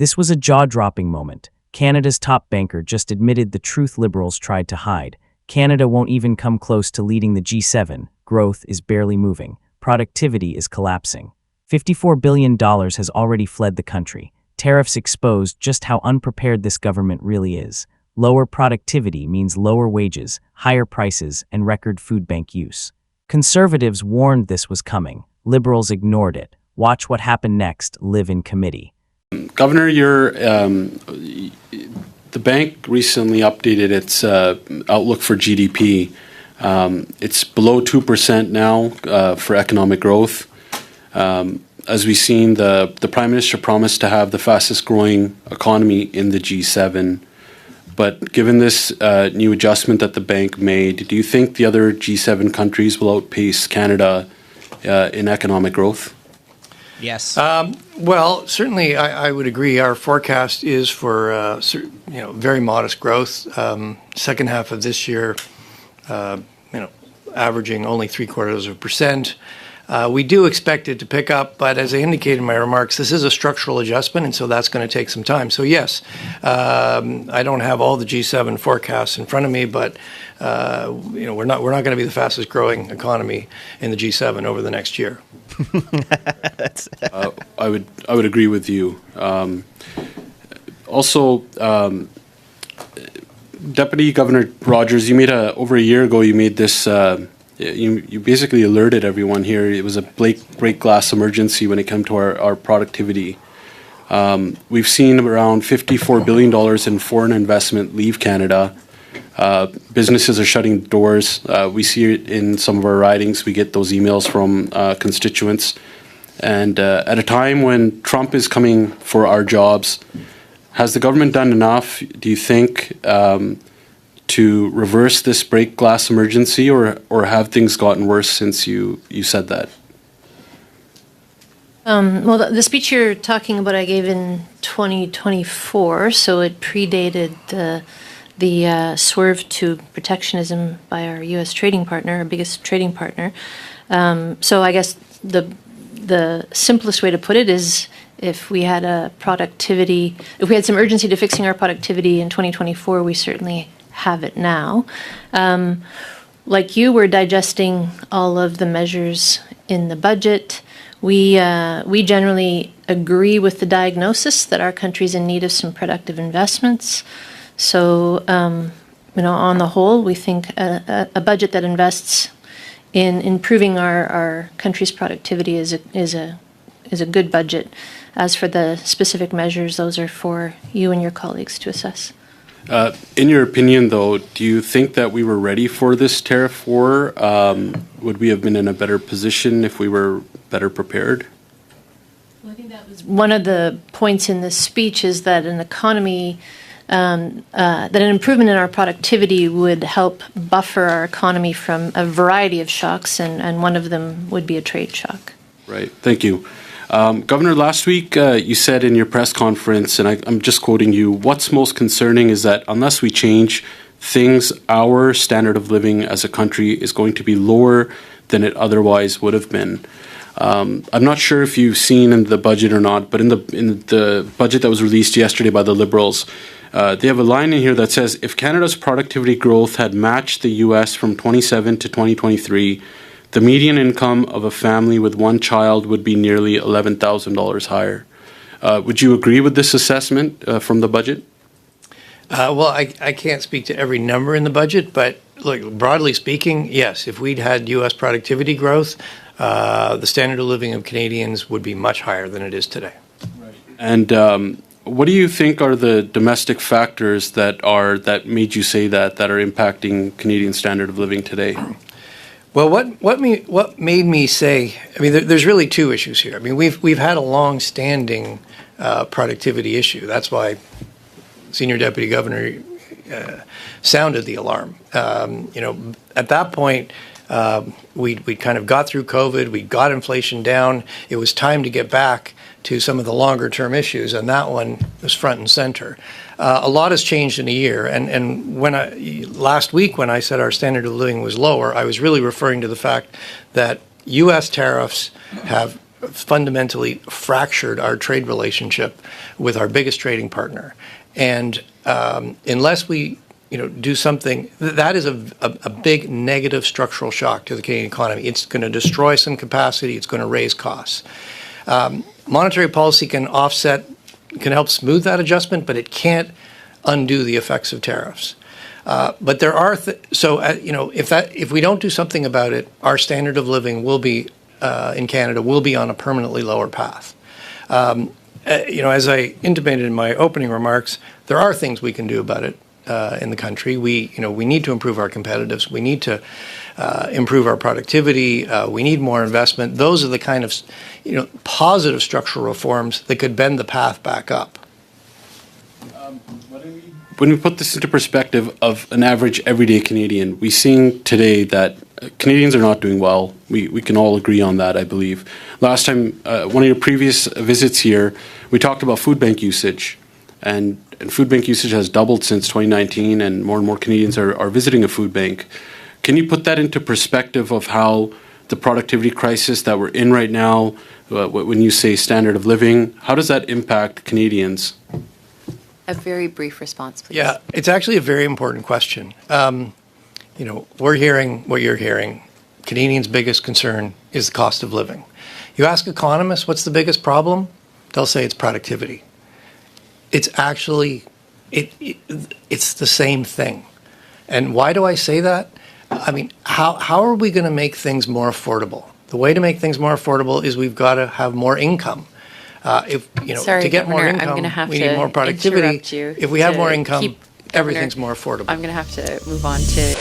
This was a jaw-dropping moment. Canada's top banker just admitted the truth Liberals tried to hide. Canada won't even come close to leading the G7. Growth is barely moving. Productivity is collapsing. $54 billion has already fled the country. Tariffs exposed just how unprepared this government really is. Lower productivity means lower wages, higher prices, and record food bank use. Conservatives warned this was coming. Liberals ignored it. Watch what happened next. Live in committee. Governor, the bank recently updated its outlook for GDP. It's below 2% now for economic growth. As we've seen, the Prime Minister promised to have the fastest growing economy in the G7. But given this new adjustment that the bank made, do you think the other G7 countries will outpace Canada in economic growth? Yes. Well, certainly I would agree. Our forecast is for very modest growth. Second half of this year, averaging only 0.75%. We do expect it to pick up, but as I indicated in my remarks, this is a structural adjustment, and so that's going to take some time. So yes, I don't have all the G7 forecasts in front of me, but we're not going to be the fastest growing economy in the G7 over the next year. I would agree with you. Also, Deputy Governor Rogers, you made over a year ago. You made this. You basically alerted everyone here. It was a break glass emergency when it came to our productivity. We've seen around $54 billion in foreign investment leave Canada. Businesses are shutting doors. We see it in some of our ridings. We get those emails from constituents. And at a time when Trump is coming for our jobs, has the government done enough, do you think, to reverse this break glass emergency, or have things gotten worse since you said that? Well, the speech you're talking about I gave in 2024, so it predated the swerve to protectionism by our U.S. trading partner, our biggest trading partner. So I guess the simplest way to put it is if we had some urgency to fixing our productivity in 2024, we certainly have it now. Like you, we're digesting all of the measures in the budget. We generally agree with the diagnosis that our country's in need of some productive investments. So, on the whole, we think a budget that invests in improving our country's productivity is a good budget. As for the specific measures, those are for you and your colleagues to assess. In your opinion, though, do you think that we were ready for this tariff war? Would we have been in a better position if we were better prepared? Well, I think that was one of the points in this speech, is that an economy, that an improvement in our productivity would help buffer our economy from a variety of shocks, and one of them would be a trade shock. Right. Thank you. Governor, last week you said in your press conference, and I'm just quoting you, what's most concerning is that unless we change things, our standard of living as a country is going to be lower than it otherwise would have been. I'm not sure if you've seen in the budget or not, but in the budget that was released yesterday by the Liberals, they have a line in here that says, if Canada's productivity growth had matched the U.S. from 27 to 2023, the median income of a family with one child would be nearly $11,000 higher. Would you agree with this assessment from the budget? Well, I can't speak to every number in the budget, but look, broadly speaking, yes, if we'd had U.S. productivity growth, the standard of living of Canadians would be much higher than it is today. Right. And what do you think are the domestic factors that made you say that are impacting Canadian standard of living today? Well, what made me say? I mean, there's really two issues here. I mean, we've had a long-standing productivity issue. That's why Senior Deputy Governor sounded the alarm. At that point, we kind of got through COVID. We got inflation down. It was time to get back to some of the longer-term issues, and that one was front and center. A lot has changed in a year, and last week when I said our standard of living was lower, I was really referring to the fact that U.S. tariffs have fundamentally fractured our trade relationship with our biggest trading partner. And unless we do something, that is a big negative structural shock to the Canadian economy. It's going to destroy some capacity. It's going to raise costs. Monetary policy can help smooth that adjustment, but it can't undo the effects of tariffs. But there are if we don't do something about it, our standard of living will be in Canada will be on a permanently lower path. As I intimated in my opening remarks, there are things we can do about it in the country. We need to improve our competitiveness. We need to improve our productivity. We need more investment. Those are the kind of positive structural reforms that could bend the path back up. When we put this into perspective of an average everyday Canadian, we're seeing today that Canadians are not doing well. We can all agree on that, I believe. Last time, one of your previous visits here, we talked about food bank usage. And food bank usage has doubled since 2019, and more Canadians are visiting a food bank. Can you put that into perspective of how the productivity crisis that we're in right now, when you say standard of living, how does that impact Canadians? A very brief response, please. Yeah, it's actually a very important question. We're hearing what you're hearing. Canadians' biggest concern is the cost of living. You ask economists, what's the biggest problem? They'll say it's productivity. It's actually, it's the same thing. And why do I say that? I mean, how are we going to make things more affordable? The way to make things more affordable is we've got to have more income. Sorry, to get more Governor, I'm income, gonna have we to need more productivity. interrupt you If we have to more income, keep- everything's more affordable. I'm going to have to move on to